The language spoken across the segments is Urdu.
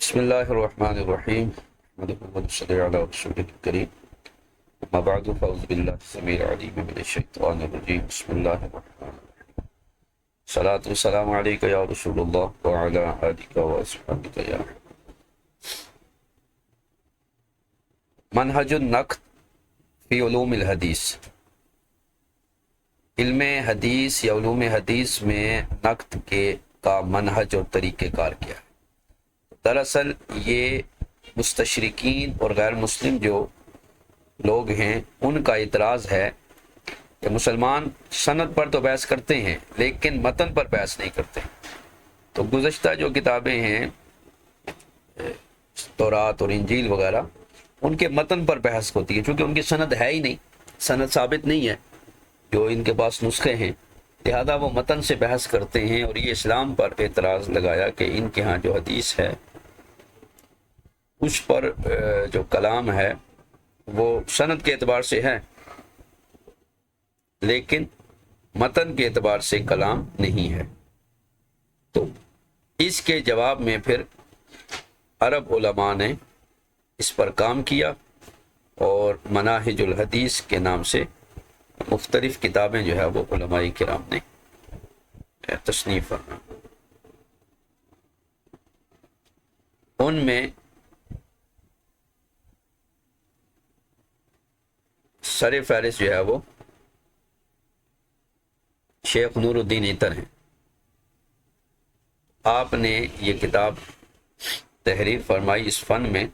بسم الله الرحمن الرحيم نحمده ونصلي على رسوله الكريم أما بعد فأعوذ بالله السميع العليم من الشيطان الرجيم بسم الله الرحمن الرحيم صلاة والسلام عليك يا رسول الله وعلى آلك وأصحابك يا منہج النقد فی علوم الحدیث۔ علم حدیث یا علوم حدیث میں نقد کا منہج اور طریقہ کار کیا ہے؟ دراصل یہ مستشرقین اور غیر مسلم جو لوگ ہیں ان کا اعتراض ہے کہ مسلمان سند پر تو بحث کرتے ہیں لیکن متن پر بحث نہیں کرتے۔ تو گزشتہ جو کتابیں ہیں تورات اور انجیل وغیرہ، ان کے متن پر بحث ہوتی ہے، چونکہ ان کی سند ہے ہی نہیں، سند ثابت نہیں ہے جو ان کے پاس نسخے ہیں، لہذا وہ متن سے بحث کرتے ہیں۔ اور یہ اسلام پر اعتراض لگایا کہ ان کے ہاں جو حدیث ہے اس پر جو کلام ہے وہ سند کے اعتبار سے ہے لیکن متن کے اعتبار سے کلام نہیں ہے۔ تو اس کے جواب میں پھر عرب علماء نے اس پر کام کیا اور مناہج الحدیث کے نام سے مختلف کتابیں جو ہے وہ علماء کرام نے تصنیف فرمائی۔ ان میں سر فہرست جو ہے وہ شیخ نور الدین عطر ہیں۔ آپ نے یہ کتاب تحریر فرمائی اس فن میں،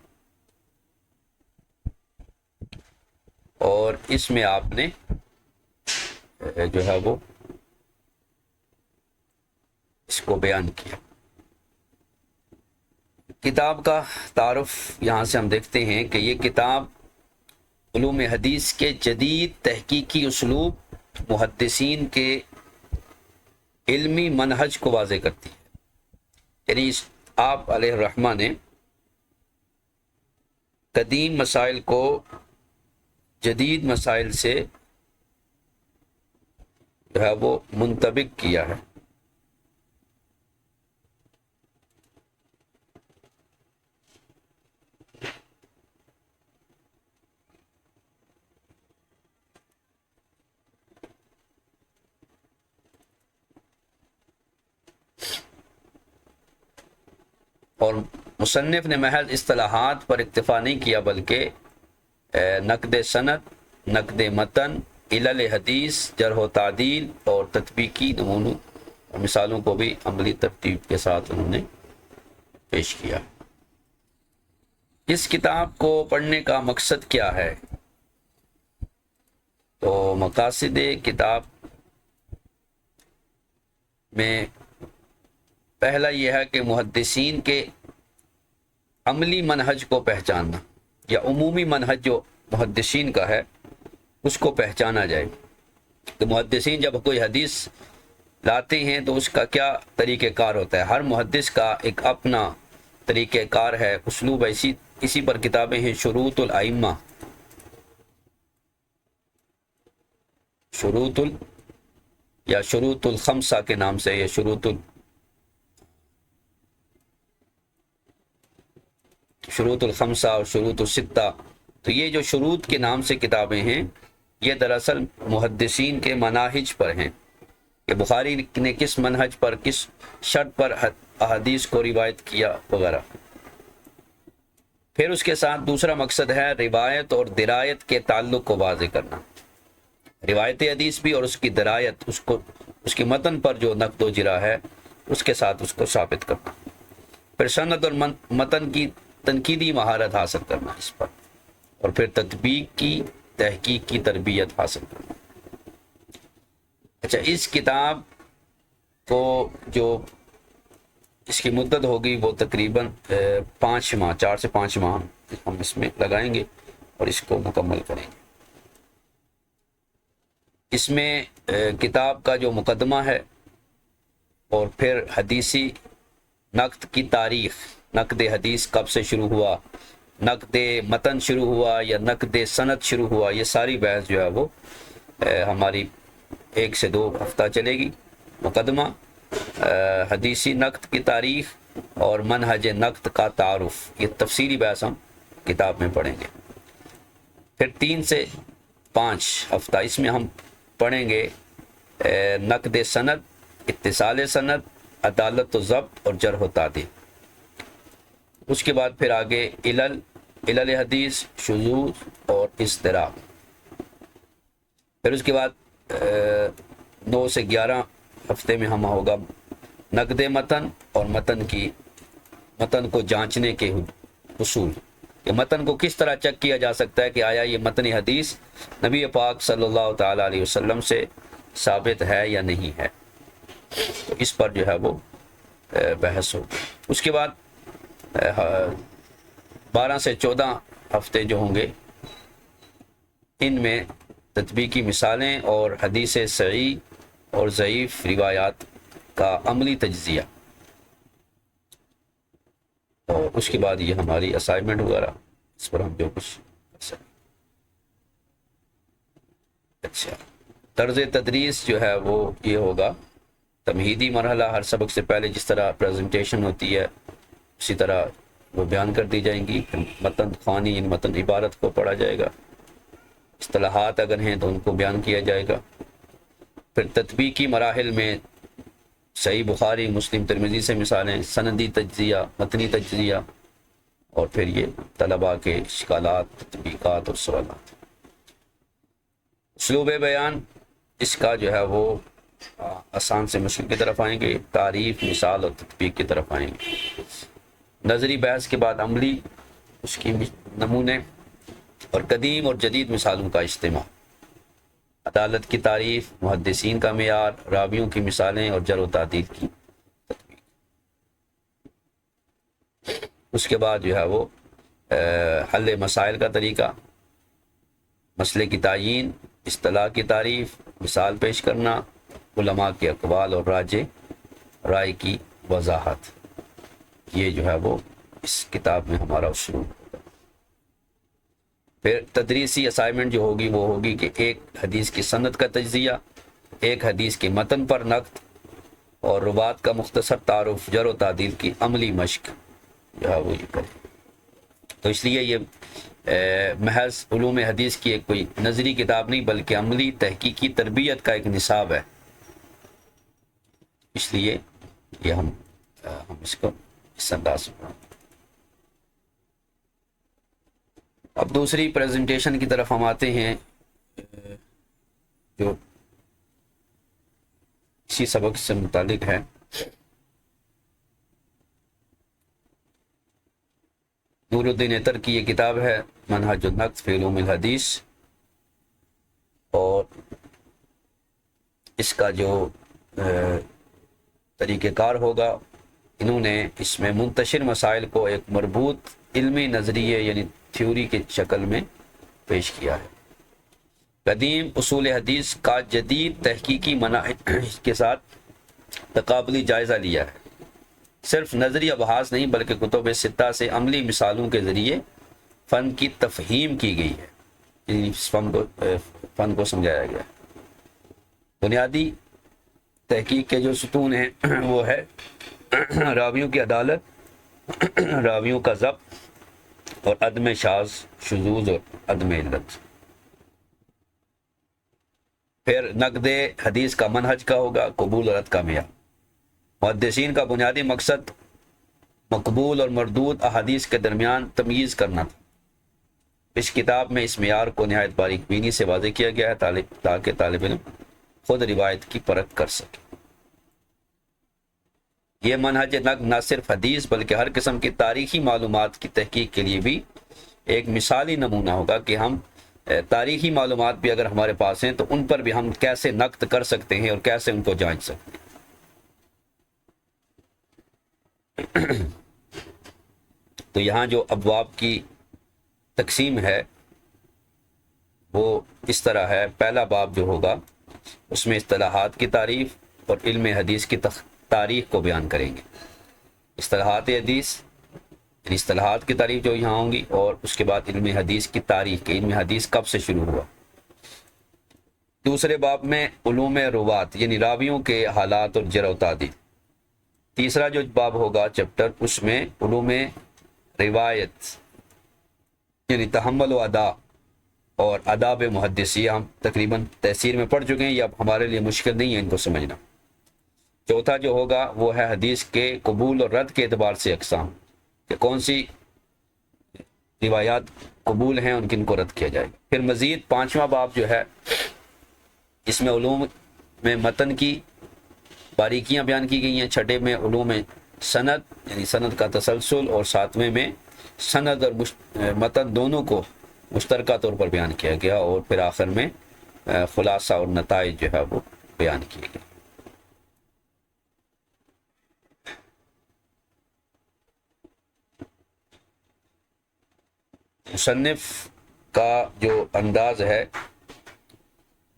اور اس میں آپ نے جو ہے وہ اس کو بیان کیا۔ کتاب کا تعارف یہاں سے ہم دیکھتے ہیں کہ یہ کتاب علوم حدیث کے جدید تحقیقی اسلوب، محدثین کے علمی منہج کو واضح کرتی ہے۔ یعنی آپ علیہ الرحمہ نے قدیم مسائل کو جدید مسائل سے جو ہے وہ منطبق کیا ہے۔ اور مصنف نے محض اصطلاحات پر اکتفا نہیں کیا بلکہ نقد سند، نقد متن، علل حدیث، جرح و تعدیل اور تطبیقی نمونوں اور مثالوں کو بھی عملی ترتیب کے ساتھ انہوں نے پیش کیا۔ اس کتاب کو پڑھنے کا مقصد کیا ہے؟ تو مقاصد کتاب میں پہلا یہ ہے کہ محدثین کے عملی منہج کو پہچاننا، یا عمومی منہج جو محدثین کا ہے اس کو پہچانا جائے کہ محدثین جب کوئی حدیث لاتے ہیں تو اس کا کیا طریقہ کار ہوتا ہے۔ ہر محدث کا ایک اپنا طریقہ کار ہے، اسلوب ہے۔ اسی پر کتابیں ہیں شروط الائمہ، یا شروط الخمسہ کے نام سے، یا شروط الخمسہ اور شروط الستہ۔ تو یہ جو شروط کے نام سے کتابیں ہیں یہ دراصل محدثین کے مناہج پر ہیں کہ بخاری نے کس منہج پر، کس شرط پر احادیث کو روایت کیا وغیرہ۔ پھر اس کے ساتھ دوسرا مقصد ہے روایت اور درایت کے تعلق کو واضح کرنا۔ روایت حدیث بھی اور اس کی درایت، اس کی متن پر جو نقد و جرح ہے اس کے ساتھ اس کو ثابت کرنا۔ پھر سند اور متن کی تنقیدی مہارت حاصل کرنا اس پر، اور پھر تطبیق کی، تحقیق کی تربیت حاصل کرنا۔ اچھا، اس کتاب کو جو اس کی مدت ہوگی وہ تقریباً 5 ماہ، 4 سے 5 ماہ ہم اس میں لگائیں گے اور اس کو مکمل کریں گے۔ اس میں کتاب کا جو مقدمہ ہے اور پھر حدیثی نقد کی تاریخ، نقد حدیث کب سے شروع ہوا، نقد متن شروع ہوا یا نقد سند شروع ہوا، یہ ساری بحث جو ہے وہ ہماری 1 سے 2 ہفتہ چلے گی۔ مقدمہ، حدیثی نقد کی تاریخ، اور منہج نقد کا تعارف، یہ تفصیلی بحث ہم کتاب میں پڑھیں گے۔ پھر 3 سے 5 ہفتہ اس میں ہم پڑھیں گے نقد سند، اتصال سند، عدالت و ضبط اور جرح و تعدیل۔ اس کے بعد پھر آگے علل حدیث، شذوذ اور اضطراب۔ پھر اس کے بعد 9 سے 11 ہفتے میں ہم ہوگا نقد متن اور متن کو جانچنے کے اصول، کہ متن کو کس طرح چیک کیا جا سکتا ہے کہ آیا یہ متن حدیث نبی پاک صلی اللہ تعالیٰ علیہ وسلم سے ثابت ہے یا نہیں ہے، تو اس پر جو ہے وہ بحث ہوگی۔ اس کے بعد 12 سے 14 ہفتے جو ہوں گے ان میں تطبیقی مثالیں اور حدیث صحیح اور ضعیف روایات کا عملی تجزیہ، اور اس کے بعد یہ ہماری اسائنمنٹ وغیرہ، اس پر ہم جو کچھ کر سکیں۔ اچھا، طرز تدریس جو ہے وہ یہ ہوگا تمہیدی مرحلہ، ہر سبق سے پہلے جس طرح پریزنٹیشن ہوتی ہے اسی طرح وہ بیان کر دی جائیں گی، پھر متن خوانی یعنی متن عبارت کو پڑھا جائے گا، اصطلاحات اگر ہیں تو ان کو بیان کیا جائے گا۔ پھر تطبیقی مراحل میں صحیح بخاری، مسلم، ترمذی سے مثالیں، سندی تجزیہ، متنی تجزیہ، اور پھر یہ طلباء کے اشکالات، تطبیقات اور سوالات۔ اسلوب بیان اس کا جو ہے وہ آسان سے مشکل کی طرف آئیں گے، تعریف، مثال اور تطبیق کی طرف آئیں گے۔ نظری بحث کے بعد عملی، اس کی نمونے اور قدیم اور جدید مثالوں کا اجتماع، عدالت کی تعریف، محدثین کا معیار، راویوں کی مثالیں اور جرح و تعدیل کی تطبیق۔ اس کے بعد جو ہے وہ حل مسائل کا طریقہ، مسئلے کی تعیین، اصطلاح کی تعریف، مثال پیش کرنا، علماء کے اقوال اور رائے کی وضاحت، یہ جو ہے وہ اس کتاب میں ہمارا اصول ہوگا۔ پھر تدریسی اسائنمنٹ جو ہوگی وہ ہوگی کہ ایک حدیث کی سند کا تجزیہ، ایک حدیث کے متن پر نقد اور روات کا مختصر تعارف، جرح و تعدیل کی عملی مشق جو ہے وہ یہ کریں۔ تو اس لیے یہ محض علوم حدیث کی ایک کوئی نظری کتاب نہیں بلکہ عملی تحقیقی تربیت کا ایک نصاب ہے، اس لیے یہ ہم اس کو اس انداز میں۔ اب دوسری پریزنٹیشن کی طرف ہم آتے ہیں جو اسی سبق سے متعلق ہے۔ نور الدین عطر کی یہ کتاب ہے منہج النقد فی علوم الحدیث، اور اس کا جو طریقہ کار ہوگا، انہوں نے اس میں منتشر مسائل کو ایک مربوط علمی نظریے یعنی تھیوری کی شکل میں پیش کیا ہے۔ قدیم اصول حدیث کا جدید تحقیقی مناہج کے ساتھ تقابلی جائزہ لیا ہے، صرف نظری ابحاث نہیں بلکہ کتب ستہ سے عملی مثالوں کے ذریعے فن کی تفہیم کی گئی ہے، یعنی فن کو سمجھایا گیا ہے۔ بنیادی تحقیق کے جو ستون ہیں وہ ہے راویوں کی عدالت، راویوں کا ضبط اور عدم شاذ، شذوذ اور عدم علت۔ پھر نقد حدیث کا منہج کا ہوگا، قبول اور رد کا معیار۔ محدثین کا بنیادی مقصد مقبول اور مردود احادیث کے درمیان تمییز کرنا تھا۔ اس کتاب میں اس معیار کو نہایت باریک بینی سے واضح کیا گیا ہے تاکہ طالب علم خود روایت کی پرکھ کر سکے۔ یہ منہج نقد نہ صرف حدیث بلکہ ہر قسم کی تاریخی معلومات کی تحقیق کے لیے بھی ایک مثالی نمونہ ہوگا کہ ہم تاریخی معلومات بھی اگر ہمارے پاس ہیں تو ان پر بھی ہم کیسے نقد کر سکتے ہیں اور کیسے ان کو جانچ سکتے ہیں۔ تو یہاں جو ابواب کی تقسیم ہے وہ اس طرح ہے۔ پہلا باب جو ہوگا اس میں اصطلاحات کی تعریف اور علم حدیث کی تاریخ کو بیان کریں گے۔ اصطلاحات حدیث یعنی اصطلاحات کی تعریف جو یہاں ہوں گی، اور اس کے بعد علم حدیث کی تاریخ کہ علم حدیث کب سے شروع ہوا۔ دوسرے باب میں علوم روات یعنی راویوں کے حالات اور جرح و تعدیل۔ تیسرا جو باب ہوگا چیپٹر، اس میں علوم روایت یعنی تحمل و ادا اور آداب محدثی ہم تقریباً تفسیر میں پڑھ چکے ہیں، یہ اب ہمارے لیے مشکل نہیں ہے ان کو سمجھنا۔ چوتھا جو ہوگا وہ ہے حدیث کے قبول اور رد کے اعتبار سے اقسام، کہ کون سی روایات قبول ہیں، ان کن کو رد کیا جائے گا۔ پھر مزید پانچواں باب جو ہے، اس میں علوم میں متن کی باریکیاں بیان کی گئی ہیں۔ چھٹے میں علوم سند یعنی سند کا تسلسل، اور ساتویں میں سند اور متن دونوں کو مشترکہ طور پر بیان کیا گیا، اور پھر آخر میں خلاصہ اور نتائج جو ہے وہ بیان کیے گئے۔ مصنف کا جو انداز ہے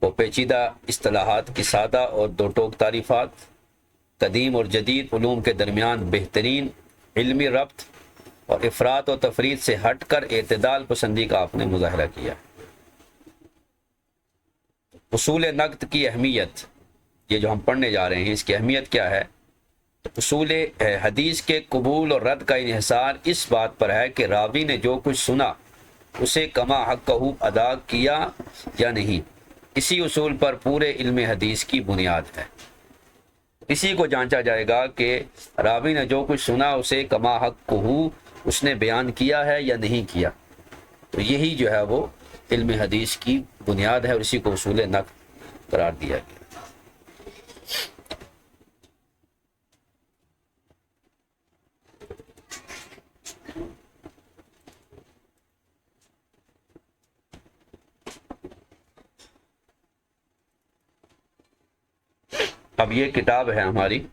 وہ پیچیدہ اصطلاحات کی سادہ اور دو ٹوک تعریفات، قدیم اور جدید علوم کے درمیان بہترین علمی ربط، اور افراط و تفرید سے ہٹ کر اعتدال پسندی کا آپ نے مظاہرہ کیا۔ اصول نقد کی اہمیت، یہ جو ہم پڑھنے جا رہے ہیں اس کی اہمیت کیا ہے؟ تو اصول حدیث کے قبول اور رد کا انحصار اس بات پر ہے کہ راوی نے جو کچھ سنا اسے کما حقہ ادا کیا یا نہیں۔ اسی اصول پر پورے علم حدیث کی بنیاد ہے۔ اسی کو جانچا جائے گا کہ راوی نے جو کچھ سنا اسے کما حقہ اس نے بیان کیا ہے یا نہیں کیا۔ تو یہی جو ہے وہ علم حدیث کی بنیاد ہے، اور اسی کو اصول نقد قرار دیا گیا۔ اب یہ کتاب ہے ہماری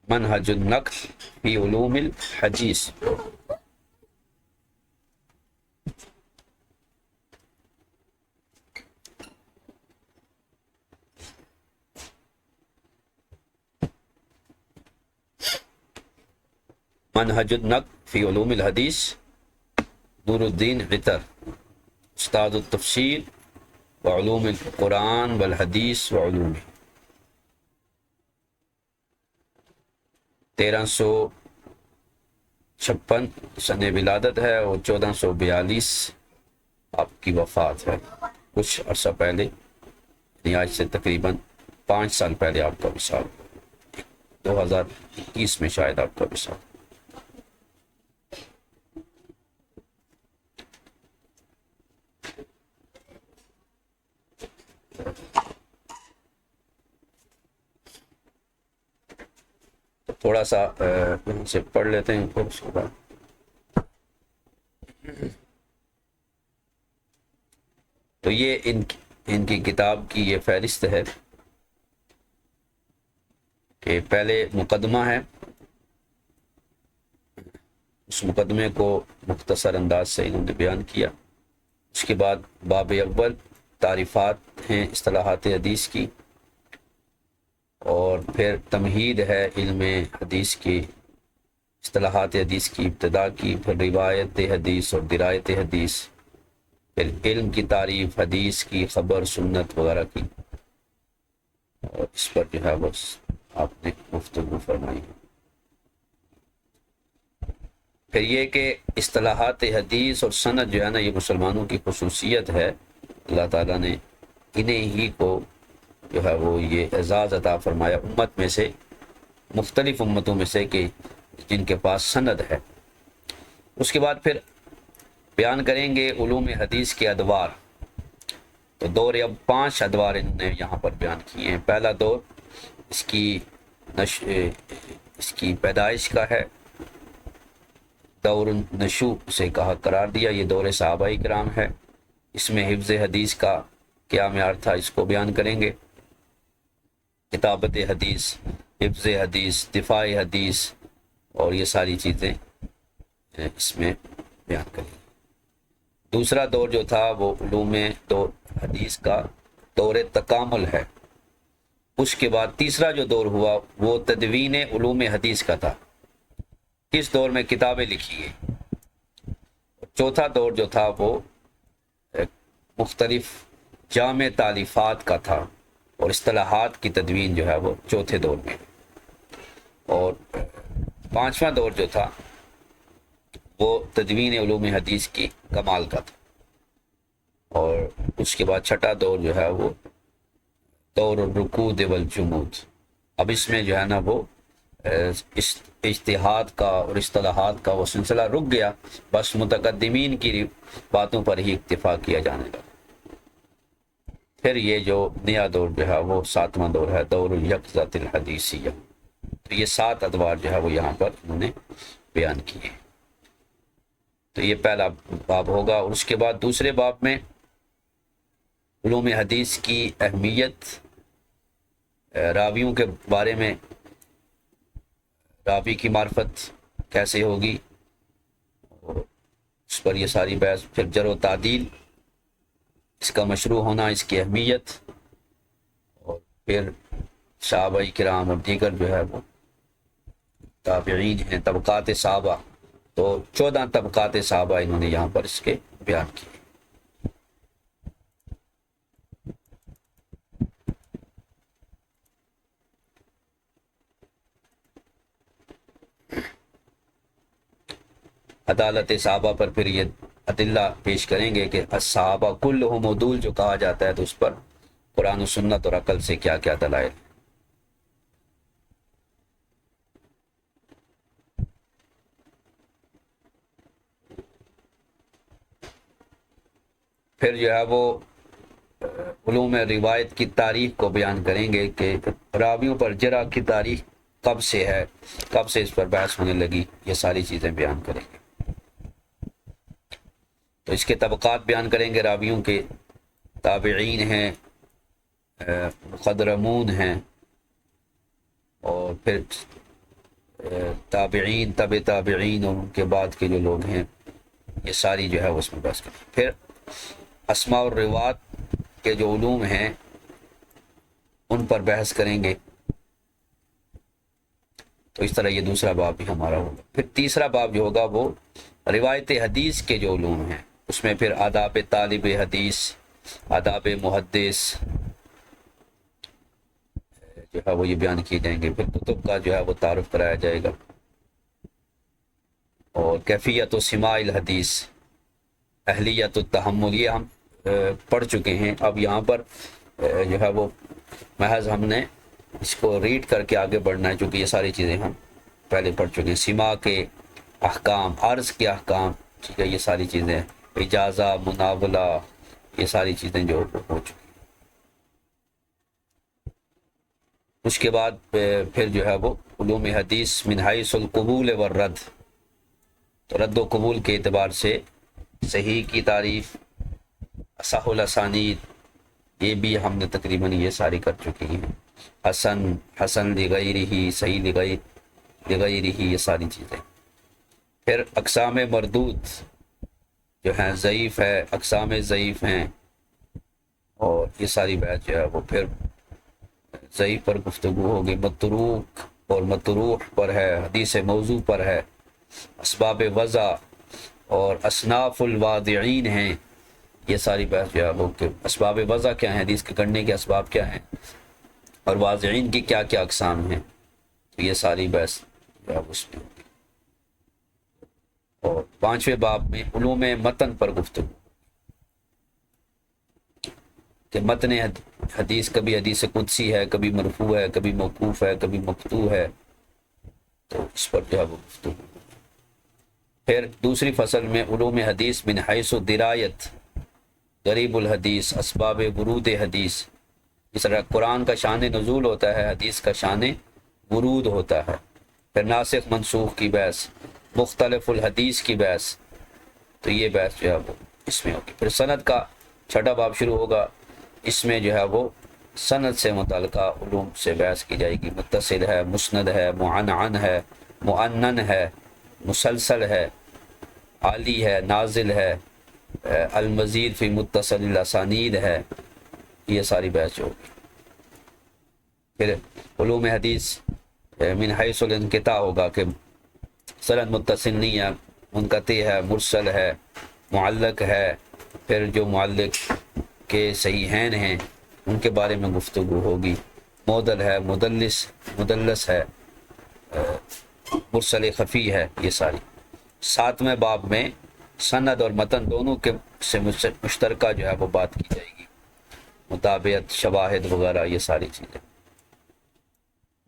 منہج النقد فی علوم الحدیث۔ منہج النقد فی علوم الحدیث، نور الدین عطر، استاد التفسیر وعلوم القرآن والحدیث وعلوم۔ 1356 سن ولادت ہے اور 1442 آپ کی وفات ہے۔ کچھ عرصہ پہلے، یعنی آج سے تقریباً 5 سال پہلے آپ کا وصال، 2021 میں شاید آپ کا وصال۔ تھوڑا سا یہاں سے پڑھ لیتے ہیں پھر اس کے بعد۔ تو یہ ان کی کتاب کی یہ فہرست ہے کہ پہلے مقدمہ ہے، اس مقدمے کو مختصر انداز سے انہوں نے بیان کیا۔ اس کے بعد باب اول تعریفات ہیں اصطلاحات حدیث کی، اور پھر تمہید ہے علم حدیث کی، اصطلاحات حدیث کی ابتدا کی، پھر روایت حدیث اور درایت حدیث، پھر علم کی تعریف، حدیث کی خبر، سنت وغیرہ کی، اور اس پر جو ہے بس آپ نے گفتگو فرمائی۔ پھر یہ کہ اصطلاحات حدیث اور سند جو ہے نا، یہ مسلمانوں کی خصوصیت ہے، اللہ تعالیٰ نے انہیں ہی کو جو ہے وہ یہ اعزاز عطا فرمایا امت میں سے، مختلف امتوں میں سے، کہ جن کے پاس سند ہے۔ اس کے بعد پھر بیان کریں گے علوم حدیث کے ادوار۔ تو دور اب 5 ادوار انہوں نے یہاں پر بیان کیے ہیں۔ پہلا دور اس کی پیدائش کا ہے، دور نشو سے کہا قرار دیا، یہ دور صحابہ کرام ہے۔ اس میں حفظ حدیث کا کیا معیار تھا اس کو بیان کریں گے، کتابت حدیث، حفظ حدیث، دفاع حدیث، اور یہ ساری چیزیں اس میں بیان کریں گے۔ دوسرا دور جو تھا وہ علوم دور حدیث کا دور تکامل ہے۔ اس کے بعد تیسرا جو دور ہوا وہ تدوین علوم حدیث کا تھا، اس دور میں کتابیں لکھی گئی۔ چوتھا دور جو تھا وہ مختلف جامع تالیفات کا تھا، اور اصطلاحات کی تدوین جو ہے وہ چوتھے دور میں، اور پانچواں دور جو تھا وہ تدوین علوم حدیث کی کمال کا تھا، اور اس کے بعد چھٹا دور جو ہے وہ دور الرکود والجمود۔ اب اس میں جو ہے نا وہ اجتہاد کا اور اصطلاحات کا وہ سلسلہ رک گیا، بس متقدمین کی باتوں پر ہی اکتفا کیا جانے لگا۔ پھر یہ جو نیا دور جو ہے وہ ساتواں دور ہے، دور الیقظۃ الحدیثیہ۔ تو یہ 7 ادوار جو ہے وہ یہاں پر انہوں نے بیان کیے۔ تو یہ پہلا باب ہوگا، اور اس کے بعد دوسرے باب میں علوم حدیث کی اہمیت، راویوں کے بارے میں، راوی کی معرفت کیسے ہوگی، اور اس پر یہ ساری بحث، پھر جرح و تعدیل، اس کا مشروع ہونا، اس کی اہمیت، اور پھر صحابہ کرام اور دیگر جو ہے وہ تابعین ہیں، طبقات صحابہ، تو 14 طبقات صحابہ انہوں نے یہاں پر اس کے بیان کیے۔ عدالت صحابہ پر پھر یہ ادلہ پیش کریں گے کہ الصحابہ کلہم عدول جو کہا جاتا ہے، تو اس پر قرآن و سنت اور عقل سے کیا کیا دلائل۔ پھر جو ہے وہ علوم روایت کی تاریخ کو بیان کریں گے کہ راویوں پر جرح کی تاریخ کب سے ہے، کب سے اس پر بحث ہونے لگی، یہ ساری چیزیں بیان کریں گے۔ تو اس کے طبقات بیان کریں گے راویوں کے، تابعین ہیں، مخضرمون ہیں، اور پھر تابعین، تبع تابعین، اور ان کے بعد کے جو لوگ ہیں، یہ ساری جو ہے اس میں بحث کریں۔ پھر اسماء اور روات کے جو علوم ہیں ان پر بحث کریں گے۔ تو اس طرح یہ دوسرا باب بھی ہمارا ہوگا۔ پھر تیسرا باب جو ہوگا وہ روایت حدیث کے جو علوم ہیں، اس میں پھر آداب طالب حدیث، آداب محدث جو ہے وہ یہ بیان کیے جائیں گے۔ پھر کتب کا جو ہے وہ تعارف کرایا جائے گا، اور کیفیت و سماع الحدیث، اہلیت التحمل، یہ ہم پڑھ چکے ہیں۔ اب یہاں پر جو ہے وہ محض ہم نے اس کو ریڈ کر کے آگے بڑھنا ہے، چونکہ یہ ساری چیزیں ہم پہلے پڑھ چکے ہیں۔ سماع کے احکام، عرض کے احکام، ٹھیک ہے، یہ ساری چیزیں، اجازہ، مناولہ، یہ ساری چیزیں جو ہو چکی۔ اس کے بعد پھر جو ہے وہ علوم حدیث من حیث القبول والرد، تو رد و قبول کے اعتبار سے صحیح کی تعریف، اصح الاسانید، یہ بھی ہم نے تقریباً یہ ساری کر چکی ہیں۔ حسن، حسن لغیرہ، صحیح لغیرہ، یہ ساری چیزیں۔ پھر اقسام مردود جو ہیں، ضعیف ہے، اقسام ضعیف ہیں، اور یہ ساری بحث جو ہے وہ پھر ضعیف پر گفتگو ہوگی، متروک اور مطروح پر ہے، حدیث موضوع پر ہے، اسباب وضع اور اصناف الواضعین ہیں، یہ ساری بحث جو ہے وہ کہ اسباب وضع کیا ہیں، حدیث کے کرنے کے اسباب کیا ہیں، اور واضعین کی کیا کیا اقسام ہیں، تو یہ ساری بحث جو ہے اس میں ہوگی۔ اور پانچویں باب میں علوم متن پر گفتگو کہ متن حدیث کبھی حدیث قدسی ہے، کبھی مرفوع ہے، کبھی موقوف ہے، کبھی مقطوع ہے، تو اس پر جو ہے وہ گفتگو۔ پھر دوسری فصل میں علوم حدیث من حیث درایت، غریب الحدیث، اسباب ورود حدیث، اس طرح قرآن کا شان نزول ہوتا ہے، حدیث کا شان ورود ہوتا ہے۔ پھر ناسخ منسوخ کی بحث، مختلف الحدیث کی بحث، تو یہ بحث جو ہے وہ اس میں ہوگی۔ پھر سند کا چھٹا باب شروع ہوگا، اس میں جو ہے وہ سند سے متعلقہ علوم سے بحث کی جائے گی، متصل ہے، مسند ہے، معنعن ہے، معنن ہے، مسلسل ہے، عالی ہے، نازل ہے، المزید فی متصل الاسانید ہے، یہ ساری بحث جو ہوگی۔ پھر علوم حدیث من حیث الانقطاع ہوگا کہ سند متصل نہیں ہے، منقطع ہے، مرسل ہے، معلق ہے، پھر جو معلق کے صحیحین ہیں ان کے بارے میں گفتگو ہوگی. معدل ہے، مدلس ہے، مرسل خفی ہے، یہ ساری. 7ویں باب میں سند اور متن دونوں کے سے مشترکہ جو ہے وہ بات کی جائے گی. مطابعت، شواہد وغیرہ، یہ ساری چیزیں.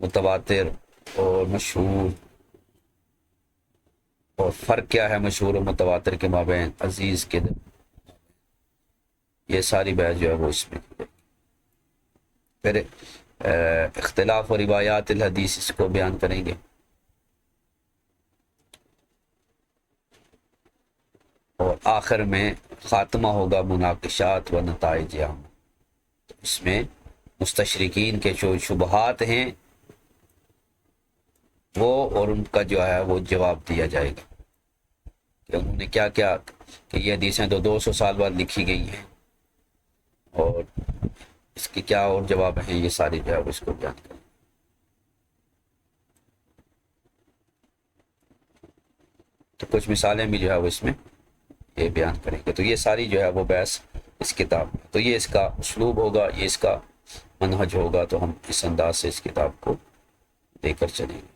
متواتر اور مشہور، اور فرق کیا ہے مشہور و متواتر کے مابین، عزیز کے دل، یہ ساری بحث جو ہے وہ اس میں کی جائے گی. پھر اختلاف و روایات الحدیث، اس کو بیان کریں گے. اور آخر میں خاتمہ ہوگا مناقشات و نتائج عام. اس میں مستشرقین کے جو شبہات ہیں وہ، اور ان کا جو ہے وہ جواب دیا جائے گا کہ انہوں نے کیا کیا، کہ یہ حدیثیں تو 200 سال بعد لکھی گئی ہیں، اور اس کے کیا اور جواب ہیں، یہ ساری جو ہے وہ اس کو بیان کریں. تو کچھ مثالیں بھی جو ہے وہ اس میں یہ بیان کریں گے. تو یہ ساری جو ہے وہ بحث اس کتاب میں. تو یہ اس کا اسلوب ہوگا، یہ اس کا منہج ہوگا. تو ہم اس انداز سے اس کتاب کو دے کر چلیں گے.